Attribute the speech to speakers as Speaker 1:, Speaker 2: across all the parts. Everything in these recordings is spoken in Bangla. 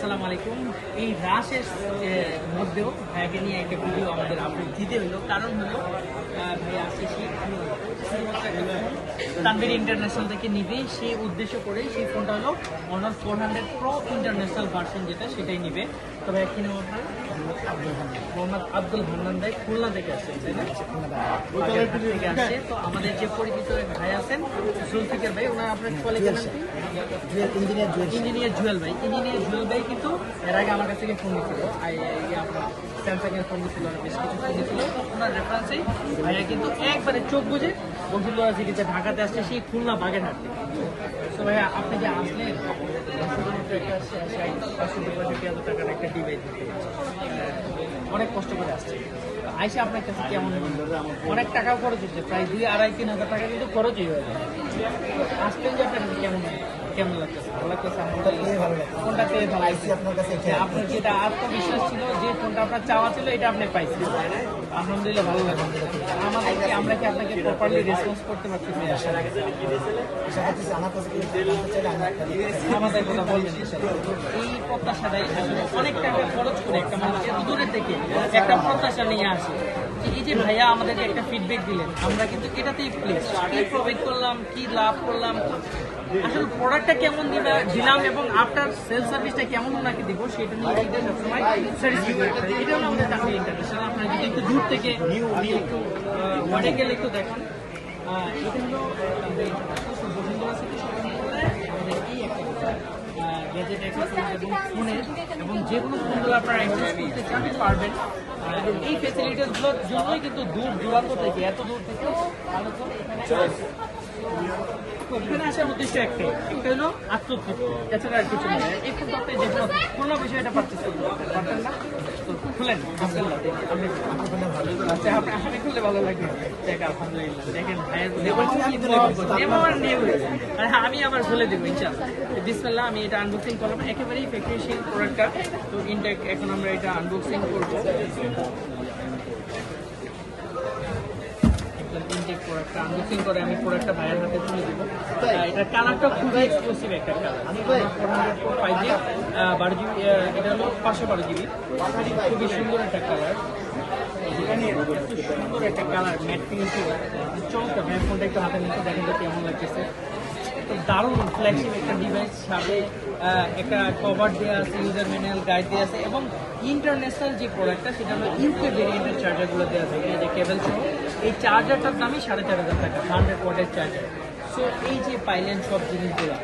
Speaker 1: আসসালামু আলাইকুম। এই রাশের মধ্যেও ভাইয়াকে নিয়ে একটা ভিডিও আমাদের আপলোড দিতে হলো, কারণ হলো ভাইয়া আসছে তানভীর ইন্টারন্যাশনাল থেকে নিবে, সেই উদ্দেশ্য করে সেই ফোনটা হলো অনার 400 প্রো ইন্টারন্যাশনাল ভার্সন, যেটা সেটাই নিবে। তবে এখানে মোহাম্মদ আব্দুল হান্নান ভাই খুলনা থেকে আসছেন, তাই না? থেকে আসছে। তো আমাদের যে পরিচিত ভাই আছেন জুলফিকার ভাই, ওনার আপনার ইঞ্জিনিয়ার জুয়েল ভাই কিন্তু এর আগে আমার কাছ থেকে ফোন দিচ্ছিল, আপনার স্যামসাং এর ফোন দিচ্ছিল, বেশ কিছু ফোন দিচ্ছিল। ওনার রেফারেন্সেই ভাইয়া কিন্তু একবারে চোখ বুঝে বলছিল যে ঢাকাতে আসছে সেই খুলনা বাগেরহাট থেকে। তো ভাইয়া আপনি যে আসলেন শুধুমাত্র একটা 60-65 টাকার একটা ডিভাইস দিতে অনেক কষ্ট করে আসছে। আইসা আপনার কাছে কেমন, অনেক টাকাও খরচ হচ্ছে, প্রায় 2-2.5-3 হাজার টাকা কিন্তু খরচই হয়ে যায়। আসলেন যে আপনার কাছে কেমন লাগতেছে? ভালো লাগতেছে? ফোনটা পেয়ে ভালো লাগছে আপনার কাছে? আপনার যেটা আত্মবিশ্বাস ছিল, যে ফোনটা আপনার চাওয়া ছিল, এটা আপনি পাইছেন, আলহামদুলিল্লাহ ভালো লাগছে। আমরা কি আপনাকে প্রপারলি রেসপন্স করতে পারছি? আমাদের কথা বলবেন এই প্রত্যাশাটাই অনেক টাকা খরচ করে একটা মানুষ এত দূরে থেকে একটা প্রত্যাশা নিয়ে আসে। এই যে ভাইয়া আমাদেরকে একটা ফিডব্যাক দিলেন, আমরা কিন্তু এটাতেই প্লিজ কি প্রোভাইড করলাম, কি লাভ করলাম, আসলে প্রোডাক্টটা কেমন দিলাম এবং আফটার সেল সার্ভিসটা কেমন ওনাকে দিব, সেটা নিয়ে এটা সবসময় স্যাটিসফাই করি। এটা হলো আমাদের তানভীর ইন্টারন্যাশনাল। আপনারা যদি একটু দূর থেকে একটু ওয়ার্ডে গেলে একটু দেখেন, এটা হলো বসুন্ধরা সিটি শপিং মলে আমাদের এই একটা গ্যাজেট অ্যাক্সেসরিজ এবং ফোনের এবং যে কোনো ফোনগুলো আপনারা অ্যাক্সেস করতে চান পারবেন। এই ফ্যাসিলিটিসগুলোর জন্যই কিন্তু দূর দূরান্ত থেকে, এত দূর থেকে এখানে আসার উদ্দেশ্য একটাই, একটা হলো আত্মতৃপ্তি, এছাড়া আর কিছু নেই। এই কিন্তু আপনি যে কোনো বিষয়টা পারচেস করতে পারতেন না, তো খুলেন আপনি খুললে ভালো লাগবে। দেখ আলহামদুলিল্লাহ, দেখেন আমি আবার খুলে দেবো ইনশাআল্লাহ বিসমিল্লাহ। আমি এটা আনবক্সিং করলাম, একেবারেই ফ্যাক্টরি সেল প্রোডাক্টটা। তো ইনটেক এখন আমরা এটা আনবক্সিং করবো। ইনটেক প্রোডাক্টটা আনবক্সিং করে আমি প্রোডাক্টটা ভাইয়ের হাতে তুলে দেবো। এটার কালারটা খুবই এক্সক্লুসিভ একটা কালার। 5G 12GB, এটা হলো 512GB, খুবই সুন্দর একটা কালার। সুন্দর একটা কালার, ম্যাট ফিনিশিং, চমৎকার। ভাইয়ের ফোনটা একটু হাতে নিতে দেখেন তো কেমন লাগতেছে। তো দারুণ ফ্ল্যাগশিপ একটা ডিভাইস, সাথে একটা কভার দেওয়া আছে, ইউজার ম্যানুয়াল গাইড দেওয়া আছে এবং ইন্টারন্যাশনাল যে প্রোডাক্টটা সেটা হলো ইউকে ভেরিয়েন্টের চার্জারগুলো দেওয়া থাকে, এই যে কেবল সহ। এই চার্জারটার দামই 4500 টাকা, 100 ওয়াটের চার্জার। সো এই যে পাইলেন সব জিনিসগুলো,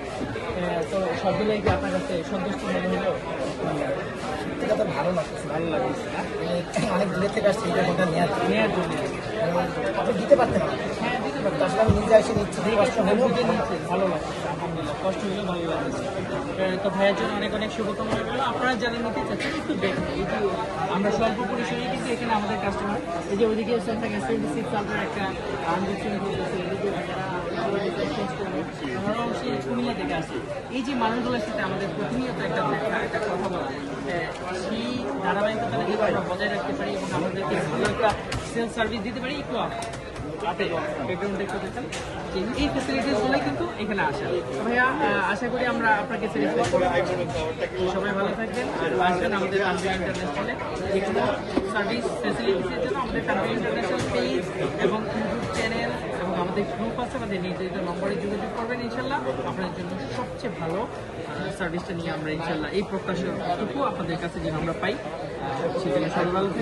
Speaker 1: তো সবগুলোই কি আপনার কাছে সন্তুষ্ট মনে হলো?
Speaker 2: এটা তো ভালো লাগছে না, অনেক দূরের থেকে আসছে এটা নেওয়ার জন্য আপনি দিতে পারতেন না।
Speaker 1: হ্যাঁ, দিতে পারতেন।
Speaker 2: আসলে আমি নিজে এসে নিচ্ছি, কষ্ট হলেও
Speaker 1: বুঝে নিচ্ছে, ভালো লাগছে আলহামদুলিল্লাহ, কষ্ট হলেও ভালো লাগছে। তো ভাইয়ের জন্য অনেক অনেক শুভকামনা রইল। আপনারা যারা নিতে চাচ্ছেন একটু দেখুন, এই যে আমরা স্বল্প পরিসরে কিন্তু এখানে আমাদের কাস্টমার, এই যে ওইদিকে স্যামসাং S26 সালের একটা আনবক্সিং করতেছে, এদিকে ওনারাও সেই কুমিল্লা থেকে আসে। এই যে মানুষগুলোর সাথে আমাদের প্রতিনিয়ত একটা দেখা, একটা কথা বলা, সেই ধারাবাহিকতা আমরা বজায় রাখতে পারি এবং আমাদেরকে ভালো একটা সেল সার্ভিস দিতে পারি। একটু ব্যাকগ্রাউন্ড একটু দেখেন, এই ফ্যাসিলিটিসগুলো কিন্তু এখানে আসা। ভাইয়া আশা করি আমরা আপনাকে স্যাটিসফাই করব। সবাই ভালো থাকবেন আর আসবেন আমাদের তানভীর ইন্টারন্যাশনালে। যে কোনো সার্ভিস ফ্যাসিলিটিসের জন্য আমাদের তানভীর ইন্টারন্যাশনাল পেজ এবং ইউটিউব চ্যানেল এবং আমাদের গ্রুপ আছে, আমাদের নির্ধারিত নম্বরে যোগাযোগ করবেন। ইনশাল্লাহ আপনার জন্য সবচেয়ে ভালো সার্ভিসটা নিয়ে আমরা ইনশাল্লাহ এই প্রত্যাশাটুকু আপনাদের কাছে যেন আমরা পাই, সেজন্য সবাই ভালো থাকবেন।